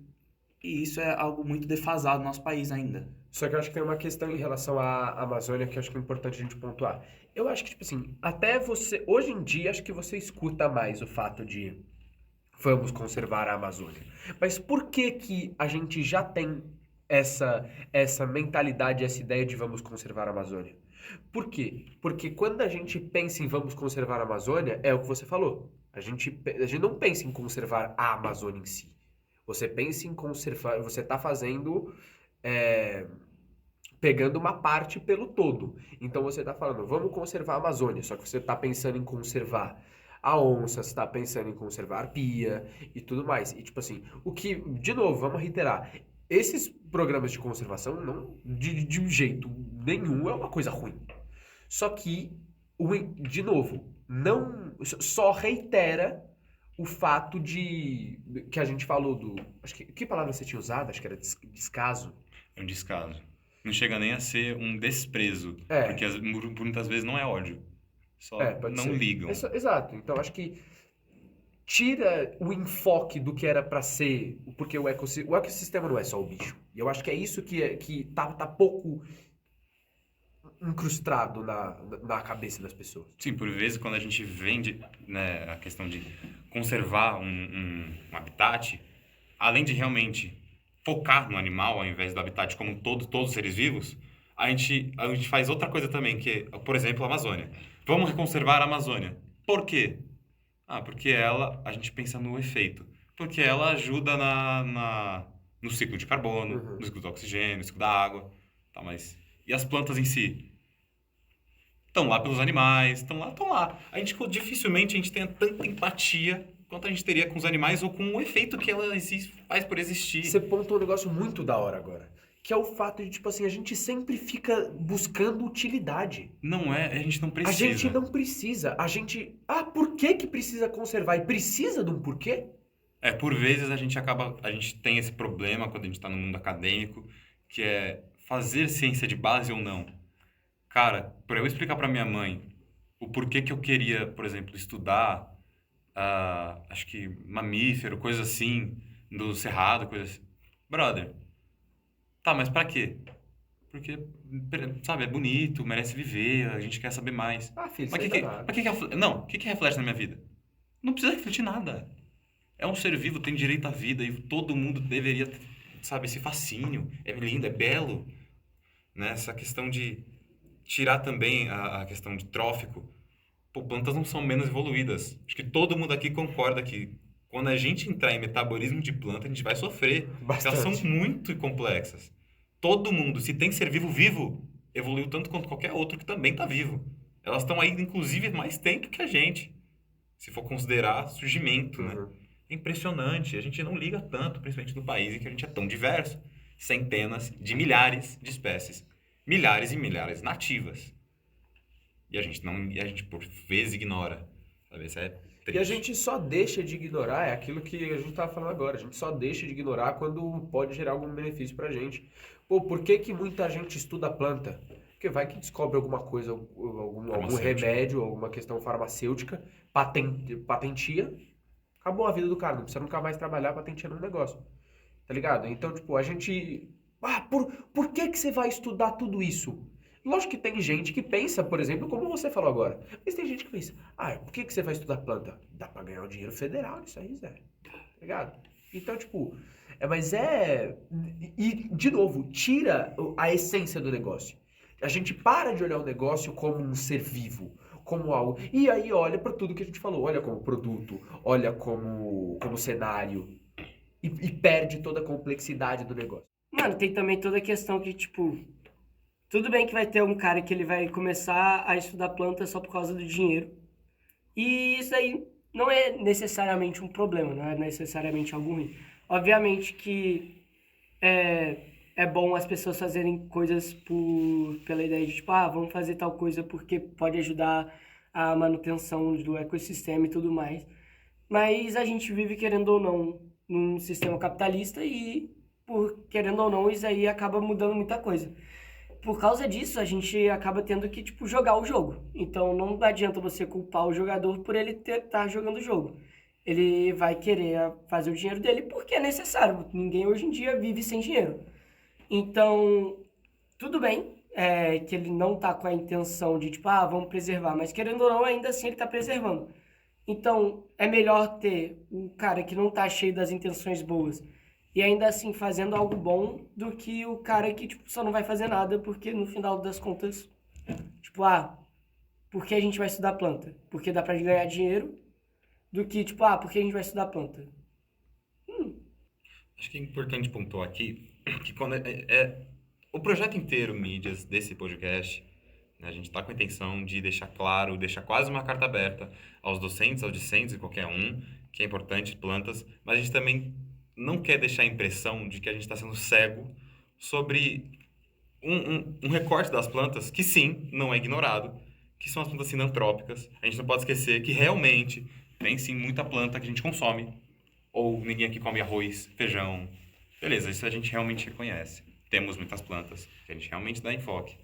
isso é algo muito defasado no nosso país ainda. Só que eu acho que tem uma questão em relação à Amazônia que eu acho que é importante a gente pontuar. Eu acho que, tipo assim, até você... Hoje em dia, acho que você escuta mais o fato de vamos conservar a Amazônia. Mas por que que a gente já tem essa mentalidade, essa ideia de vamos conservar a Amazônia? Por quê? Porque quando a gente pensa em vamos conservar a Amazônia, é o que você falou. A gente não pensa em conservar a Amazônia em si. Você pensa em conservar... Você está fazendo... pegando uma parte pelo todo. Então você está falando, vamos conservar a Amazônia, só que você está pensando em conservar a onça, você está pensando em conservar a arpia e tudo mais. E tipo assim, o que, de novo, vamos reiterar, esses programas de conservação não, de jeito nenhum é uma coisa ruim. Só que, de novo, não só reitera o fato de que a gente falou do... Acho que palavra você tinha usado? Acho que era descaso. É um descaso. Não chega nem a ser um desprezo, porque por muitas vezes não é ódio. Só pode não ser. ligam. Exato. Então acho que tira o enfoque do que era pra ser, porque o ecossistema não é só o bicho. E eu acho que é isso que tá pouco incrustado na cabeça das pessoas. Sim, por vezes quando a gente vende, né, a questão de conservar um habitat, além de realmente focar no animal ao invés do habitat como todos os seres vivos, a gente faz outra coisa também, que é, por exemplo, a Amazônia. Vamos conservar a Amazônia. Por quê? Porque a gente pensa no efeito. Porque ela ajuda no ciclo de carbono, no ciclo do oxigênio, no ciclo da água. Tá, mas e as plantas em si? Estão lá pelos animais, estão lá. Dificilmente a gente tem tanta empatia quanto a gente teria com os animais ou com o efeito que ela faz por existir. Você pontuou um negócio muito da hora agora, que é o fato de, tipo assim, a gente sempre fica buscando utilidade. Não é, a gente não precisa. A gente não precisa. Por que precisa conservar? E precisa de um porquê? Por vezes a gente tem esse problema quando a gente está no mundo acadêmico, que é fazer ciência de base ou não. Cara, para eu explicar para minha mãe o porquê que eu queria, por exemplo, estudar acho que mamífero, coisa assim, do cerrado, coisa assim. Brother, tá, mas pra quê? Porque, sabe, é bonito, merece viver, a gente quer saber mais. Ah, filho, Mas isso aí não é nada. não, o que reflete na minha vida? Não precisa refletir nada. É um ser vivo, tem direito à vida e todo mundo deveria, sabe, esse fascínio. É lindo, é belo. Né? Essa questão de tirar também a questão de trófico. Pô, plantas não são menos evoluídas. Acho que todo mundo aqui concorda que quando a gente entrar em metabolismo de planta, a gente vai sofrer. Porque elas são Bastante. muito complexas. Todo mundo, se tem ser vivo, evoluiu tanto quanto qualquer outro que também está vivo. Elas estão aí, inclusive, mais tempo que a gente. Se for considerar surgimento, né? Uhum. É impressionante. A gente não liga tanto, principalmente no país em que a gente é tão diverso. Centenas de milhares de espécies. Milhares e milhares nativas. E a gente por vezes ignora. Sabe? Isso é triste. E a gente só deixa de ignorar, é aquilo que a gente tava falando agora, a gente só deixa de ignorar quando pode gerar algum benefício pra gente. Pô, por que que muita gente estuda a planta? Porque vai que descobre alguma coisa, algum Farmacêutica. remédio, alguma questão farmacêutica, patentia, acabou a vida do cara, não precisa nunca mais trabalhar patenteando um negócio. Tá ligado? Então, tipo, a gente... Ah, por que que você vai estudar tudo isso? Lógico que tem gente que pensa, por exemplo, como você falou agora. Mas tem gente que pensa, por que que você vai estudar planta? Dá pra ganhar um dinheiro federal nisso aí, Zé. Tá ligado? Então, tipo, mas é... E, de novo, tira a essência do negócio. A gente para de olhar o negócio como um ser vivo, como algo... E aí olha pra tudo que a gente falou. Olha como produto, olha como cenário. E perde toda a complexidade do negócio. Mano, tem também toda a questão que, tipo, tudo bem que vai ter um cara que ele vai começar a estudar planta só por causa do dinheiro. E isso aí não é necessariamente um problema, não é necessariamente algo ruim. Obviamente que é bom as pessoas fazerem coisas pela ideia de, tipo, vamos fazer tal coisa porque pode ajudar a manutenção do ecossistema e tudo mais. Mas a gente vive, querendo ou não, num sistema capitalista e, querendo ou não, isso aí acaba mudando muita coisa. Por causa disso, a gente acaba tendo que, tipo, jogar o jogo. Então, não adianta você culpar o jogador por ele estar jogando o jogo. Ele vai querer fazer o dinheiro dele porque é necessário. Ninguém hoje em dia vive sem dinheiro. Então, tudo bem que ele não tá com a intenção de, tipo, vamos preservar. Mas, querendo ou não, ainda assim ele tá preservando. Então, é melhor ter o cara que não tá cheio das intenções boas e ainda assim fazendo algo bom do que o cara que, tipo, só não vai fazer nada porque no final das contas, tipo, por que a gente vai estudar planta? Porque dá pra ganhar dinheiro, do que, tipo, por que a gente vai estudar planta? Acho que é importante pontuar aqui que quando o projeto inteiro, mídias, desse podcast, né, a gente está com a intenção de deixar claro, deixar quase uma carta aberta aos docentes, aos discentes e qualquer um, que é importante plantas, mas a gente também não quer deixar a impressão de que a gente está sendo cego sobre um recorte das plantas que sim, não é ignorado, que são as plantas sinantrópicas. A gente não pode esquecer que realmente tem sim muita planta que a gente consome, ou ninguém aqui come arroz, feijão. Beleza, isso a gente realmente reconhece. Temos muitas plantas que a gente realmente dá enfoque,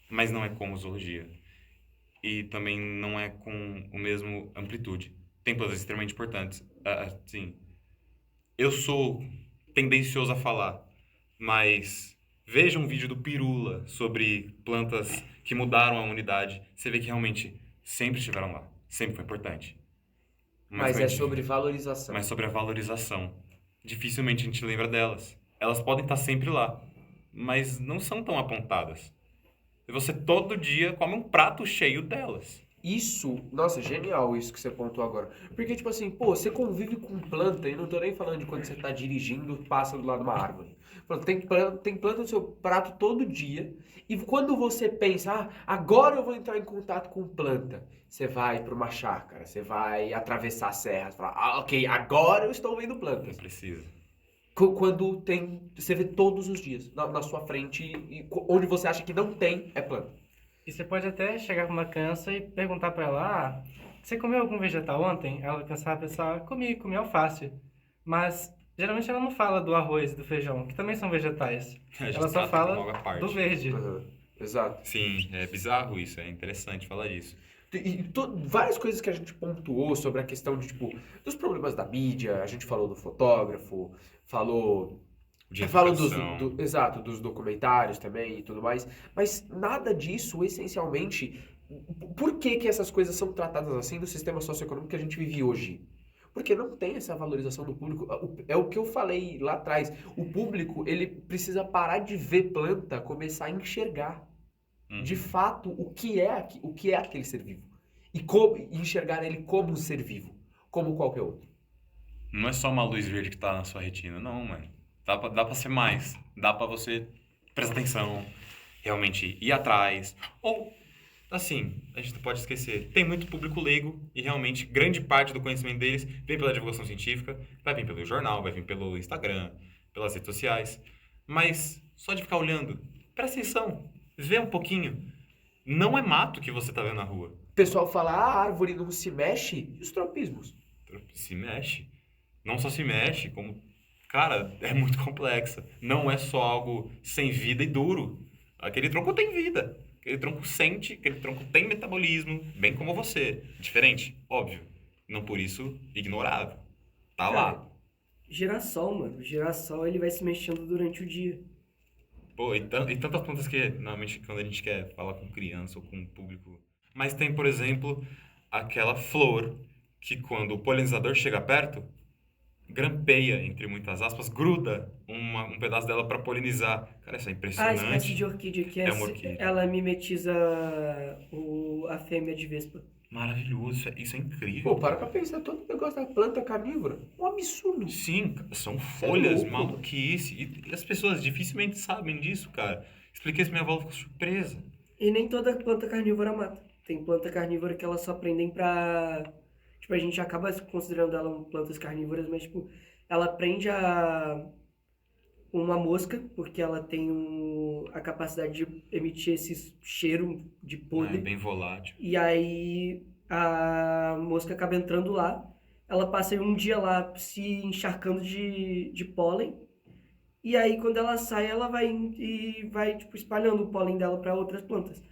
mas não é como zoologia. E também não é com o mesmo amplitude. Tem plantas extremamente importantes. Sim, eu sou tendencioso a falar, mas veja um vídeo do Pirula sobre plantas que mudaram a humanidade. Você vê que realmente sempre estiveram lá. Sempre foi importante. Mas é sobre valorização. Mas sobre a valorização. Dificilmente a gente lembra delas. Elas podem estar sempre lá, mas não são tão apontadas. E você todo dia come um prato cheio delas. Isso, nossa, genial isso que você pontuou agora. Porque, tipo assim, você convive com planta, e não tô nem falando de quando você tá dirigindo, passa do lado de uma árvore. Tem planta no seu prato todo dia, e quando você pensa, agora eu vou entrar em contato com planta, você vai pra uma chácara, você vai atravessar a serra, você fala, ok, agora eu estou vendo Não plantas. precisa. Quando você vê todos os dias na sua frente, e onde você acha que não tem, é planta. E você pode até chegar com uma criança e perguntar pra ela, você comeu algum vegetal ontem? Ela pensar, comi alface. Mas geralmente ela não fala do arroz e do feijão, que também são vegetais. A gente Ela só trata como algo fala à parte. do verde. Uhum, exato. Sim, é bizarro isso, é interessante falar isso. Várias coisas que a gente pontuou sobre a questão de, tipo, dos problemas da mídia, a gente falou do fotógrafo, falou De Falam educação. exato, dos documentários também e tudo mais, mas nada disso, essencialmente, por que que essas coisas são tratadas assim no sistema socioeconômico que a gente vive hoje? Porque não tem essa valorização do público. É o que eu falei lá atrás. O público, ele precisa parar de ver planta, começar a enxergar, de fato, o que é aquele ser vivo. E enxergar ele como um ser vivo, como qualquer outro. Não é só uma luz verde que tá na sua retina, não, mano. Dá pra ser mais. Dá pra você prestar atenção, realmente ir atrás. Ou, assim, a gente não pode esquecer, tem muito público leigo e realmente grande parte do conhecimento deles vem pela divulgação científica, vai vir pelo jornal, vai vir pelo Instagram, pelas redes sociais. Mas só de ficar olhando, presta atenção, vê um pouquinho. Não é mato que você tá vendo na rua. O pessoal fala, a árvore não se mexe, e os tropismos? Se mexe. Não só se mexe, como... Cara, é muito complexa. Não é só algo sem vida e duro. Aquele tronco tem vida. Aquele tronco sente, aquele tronco tem metabolismo, bem como você. Diferente, óbvio. Não por isso ignorável. Tá lá. Girassol, mano. O girassol, ele vai se mexendo durante o dia. Pô, e tantas plantas que, normalmente, quando a gente quer falar com criança ou com um público... Mas tem, por exemplo, aquela flor que quando o polinizador chega perto, grampeia, entre muitas aspas, gruda um pedaço dela para polinizar. Cara, isso é A impressionante. espécie de orquídea que É uma orquídea. ela mimetiza a fêmea de vespa. Maravilhoso, isso é incrível. Pô, para pra pensar, todo negócio da planta carnívora, um absurdo. Sim, são folhas, louco. maluquice. E as pessoas dificilmente sabem disso, cara. Expliquei isso, minha avó ficou surpresa. E nem toda planta carnívora mata. Tem planta carnívora que elas só prendem pra... Tipo, a gente acaba considerando ela plantas carnívoras, mas, tipo, ela prende uma mosca, porque ela tem a capacidade de emitir esse cheiro de É podre. bem volátil. E aí a mosca acaba entrando lá, ela passa um dia lá se encharcando de pólen, e aí quando ela sai, ela vai tipo, espalhando o pólen dela para outras plantas.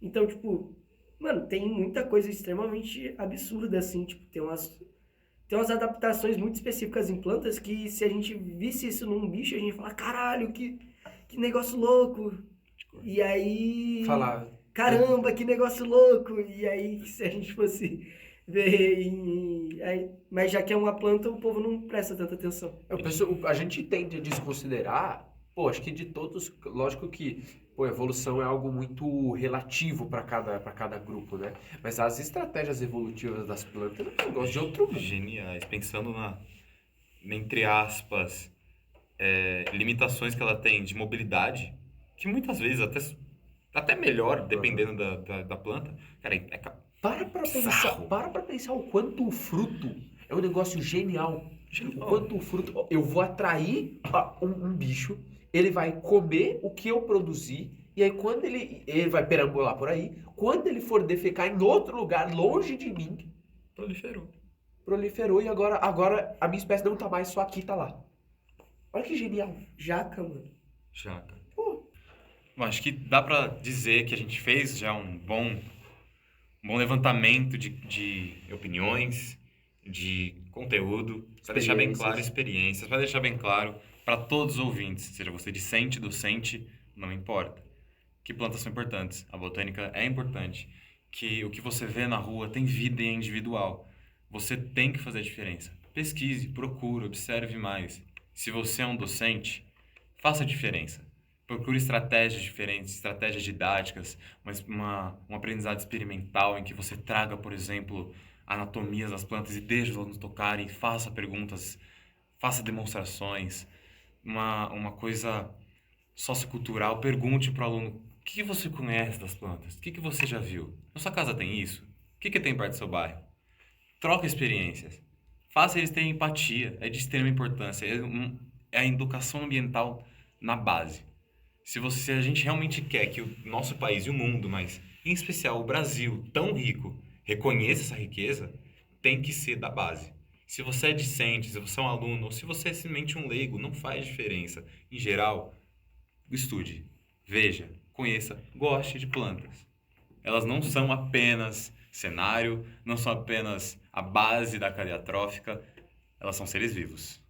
Então, tipo, mano, tem muita coisa extremamente absurda, assim, tipo, tem umas adaptações muito específicas em plantas que se a gente visse isso num bicho, a gente fala, caralho, que negócio louco. E aí... Falar. Caramba, que negócio louco! E aí, se a gente fosse ver mas já que é uma planta, o povo não presta tanta atenção. A gente tende a desconsiderar, pô, acho que de todos, lógico que, pô, evolução é algo muito relativo para cada grupo, né? Mas as estratégias evolutivas das plantas é um negócio de outro mundo. Geniais. Pensando entre aspas, limitações que ela tem de mobilidade, que muitas vezes até melhor, dependendo da planta. Cara, Para bizarro. pra pensar o quanto o fruto é um negócio genial. O quanto o fruto... Eu vou atrair um bicho, ele vai comer o que eu produzi, e aí quando ele vai perambular por aí, quando ele for defecar em outro lugar, longe de mim, proliferou e agora a minha espécie não tá mais, só aqui tá lá. Olha que genial. Jaca, mano. Jaca. Bom, acho que dá pra dizer que a gente fez já um bom levantamento de opiniões, de conteúdo, para deixar bem claro experiências, para deixar bem claro para todos os ouvintes, seja você discente, docente, não importa, que plantas são importantes, a botânica é importante, que o que você vê na rua tem vida e é individual. Você tem que fazer a diferença. Pesquise, procure, observe mais. Se você é um docente, faça a diferença. Procure estratégias diferentes, estratégias didáticas, um aprendizado experimental em que você traga, por exemplo, anatomias das plantas e deixe os alunos tocarem, faça perguntas, faça demonstrações. Uma coisa sociocultural, pergunte para o aluno, o que você conhece das plantas? O que você já viu? Na sua casa tem isso? O que tem perto do seu bairro? Troca experiências. Faça eles terem empatia, é de extrema importância. É a educação ambiental na base. Se a gente realmente quer que o nosso país e o mundo, mas em especial o Brasil, tão rico, reconheça essa riqueza, tem que ser da base. Se você é discente, se você é um aluno, ou se você é simplesmente um leigo, não faz diferença. Em geral, estude, veja, conheça, goste de plantas. Elas não são apenas cenário, não são apenas a base da cadeia trófica, elas são seres vivos.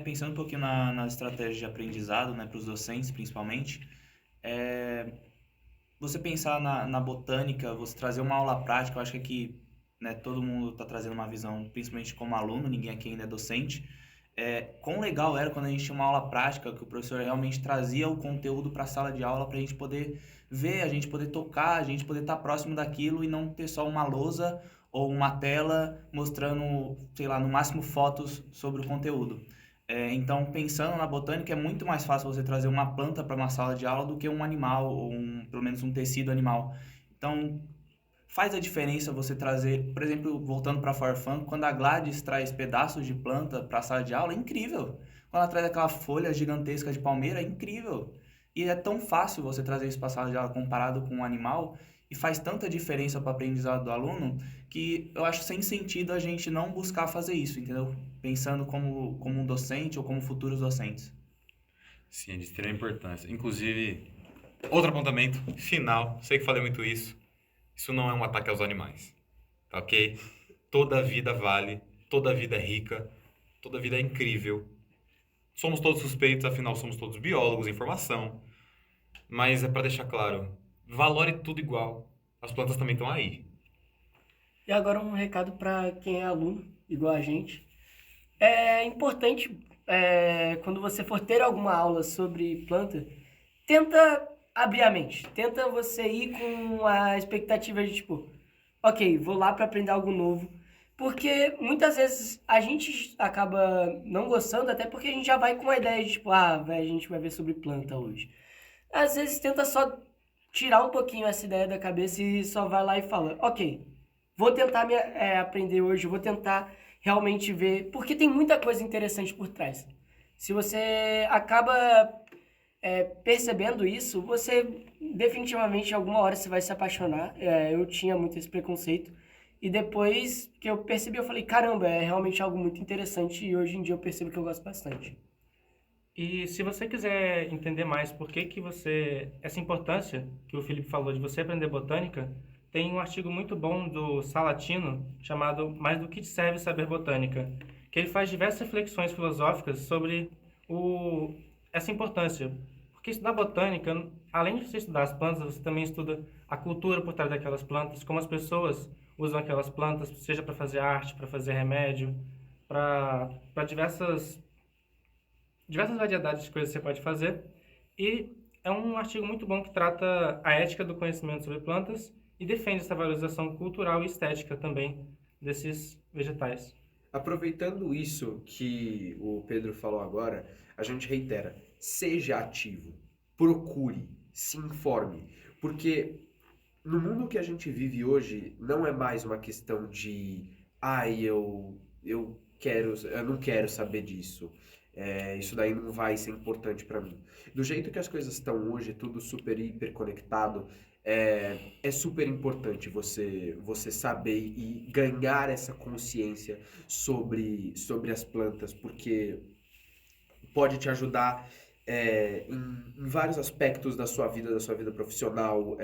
Pensando um pouquinho na estratégia de aprendizado, né, para os docentes principalmente, você pensar na botânica, você trazer uma aula prática, eu acho que aqui, né, todo mundo está trazendo uma visão, principalmente como aluno, ninguém aqui ainda é docente. Quão legal era quando a gente tinha uma aula prática, que o professor realmente trazia o conteúdo para a sala de aula para a gente poder ver, a gente poder tocar, a gente poder estar próximo daquilo e não ter só uma lousa ou uma tela mostrando, sei lá, no máximo fotos sobre o conteúdo. Então, pensando na botânica, é muito mais fácil você trazer uma planta para uma sala de aula do que um animal, ou pelo menos um tecido animal. Então, faz a diferença você trazer, por exemplo, voltando para a Farfã, quando a Gladys traz pedaços de planta para a sala de aula, é incrível. Quando ela traz aquela folha gigantesca de palmeira, é incrível. E é tão fácil você trazer isso para a sala de aula comparado com um animal, e faz tanta diferença para o aprendizado do aluno, que eu acho sem sentido a gente não buscar fazer isso, entendeu? Pensando como um docente ou como futuros docentes. Sim, é de extrema importância. Inclusive, outro apontamento final, sei que falei muito isso não é um ataque aos animais, tá ok? Toda vida vale, toda vida é rica, toda vida é incrível. Somos todos suspeitos, afinal somos todos biólogos em formação, mas é para deixar claro, valore tudo igual, as plantas também estão aí. E agora um recado para quem é aluno, igual a gente. É importante, quando você for ter alguma aula sobre planta, tenta abrir a mente. Tenta você ir com a expectativa de, tipo, ok, vou lá para aprender algo novo. Porque muitas vezes a gente acaba não gostando, até porque a gente já vai com uma ideia de, tipo, a gente vai ver sobre planta hoje. Às vezes tenta só tirar um pouquinho essa ideia da cabeça e só vai lá e fala, ok, vou tentar aprender hoje, vou tentar realmente ver, porque tem muita coisa interessante por trás. Se você acaba percebendo isso, você definitivamente alguma hora você vai se apaixonar. Eu tinha muito esse preconceito e depois que eu percebi, eu falei, caramba, é realmente algo muito interessante e hoje em dia eu percebo que eu gosto bastante. E se você quiser entender mais por que essa importância que o Felipe falou de você aprender botânica, tem um artigo muito bom do Salatino chamado Mais do que te serve saber botânica, que ele faz diversas reflexões filosóficas sobre essa importância. Porque estudar botânica, além de você estudar as plantas, você também estuda a cultura por trás daquelas plantas, como as pessoas usam aquelas plantas, seja para fazer arte, para fazer remédio, para diversas variedades de coisas que você pode fazer. E é um artigo muito bom que trata a ética do conhecimento sobre plantas e defende essa valorização cultural e estética também desses vegetais. Aproveitando isso que o Pedro falou agora, a gente reitera, seja ativo, procure, se informe, porque no mundo que a gente vive hoje não é mais uma questão de eu não quero saber disso, isso daí não vai ser importante para mim. Do jeito que as coisas estão hoje, tudo super hiper conectado, é super importante você saber e ganhar essa consciência sobre as plantas, porque pode te ajudar em vários aspectos da sua vida profissional,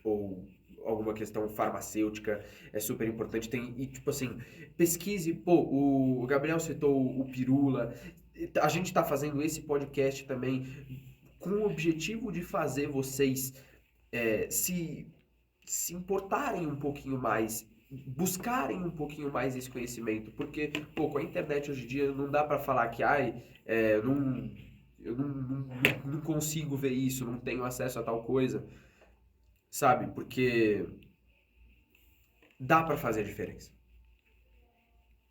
ou alguma questão farmacêutica, é super importante. Tipo assim, pesquise, o Gabriel citou o Pirula, a gente está fazendo esse podcast também com o objetivo de fazer vocês se importarem um pouquinho mais, buscarem um pouquinho mais esse conhecimento, porque com a internet hoje em dia não dá para falar que eu não consigo ver isso, não tenho acesso a tal coisa, sabe? Porque dá para fazer a diferença.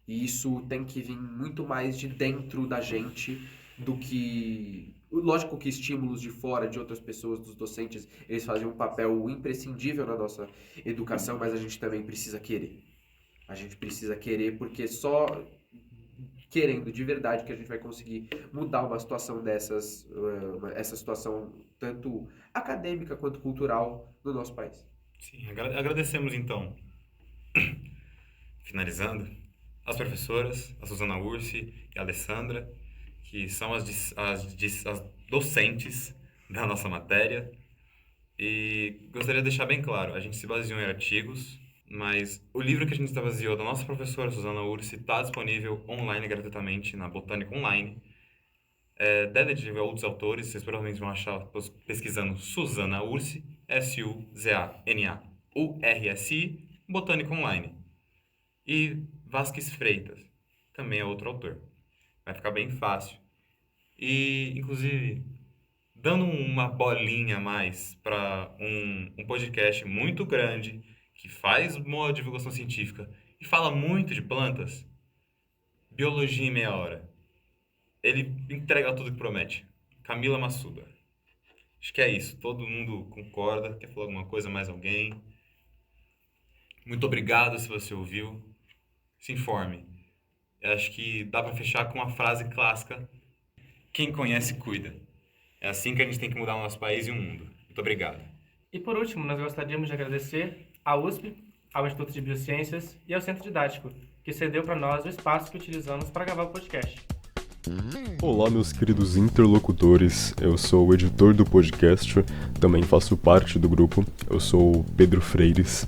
E isso tem que vir muito mais de dentro da gente do que... Lógico que estímulos de fora, de outras pessoas, dos docentes, eles fazem um papel imprescindível na nossa educação, mas a gente também precisa querer. A gente precisa querer, porque só querendo de verdade que a gente vai conseguir mudar uma situação dessas, essa situação tanto acadêmica quanto cultural no nosso país. Sim, agradecemos então, finalizando, as professoras, a Suzana Ursi e a Alessandra, que são as docentes da nossa matéria. E gostaria de deixar bem claro, a gente se baseou em artigos, Mas o livro que a gente se baseou da nossa professora Suzana Ursi está disponível online gratuitamente na Botânica Online. Deve ter outros autores, vocês provavelmente vão achar pesquisando Suzana Ursi, Suzana-Ursi, Botânica Online. E Vasques Freitas, também é outro autor. Vai ficar bem fácil. E, inclusive, dando uma bolinha a mais para um podcast muito grande, que faz uma divulgação científica e fala muito de plantas, Biologia em Meia Hora. Ele entrega tudo que promete. Camila Massuda. Acho que é isso. Todo mundo concorda. Quer falar alguma coisa? Mais alguém? Muito obrigado se você ouviu. Se informe. Eu acho que dá para fechar com uma frase clássica. Quem conhece, cuida. É assim que a gente tem que mudar o nosso país e o mundo. Muito obrigado. E por último, nós gostaríamos de agradecer à USP, ao Instituto de Biociências e ao Centro Didático, que cedeu para nós o espaço que utilizamos para gravar o podcast. Olá, meus queridos interlocutores, eu sou o editor do podcast, também faço parte do grupo, eu sou o Pedro Freires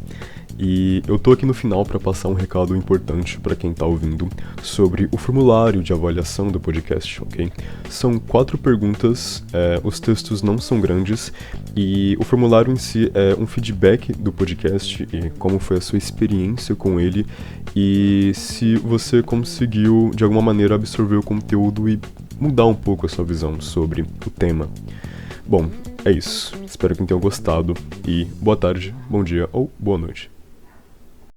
e eu tô aqui no final para passar um recado importante para quem tá ouvindo sobre o formulário de avaliação do podcast, ok? São 4 perguntas, os textos não são grandes e o formulário em si é um feedback do podcast e como foi a sua experiência com ele e se você conseguiu de alguma maneira absorver o conteúdo e mudar um pouco a sua visão sobre o tema. Bom, é isso. Espero que tenham gostado e boa tarde, bom dia ou boa noite.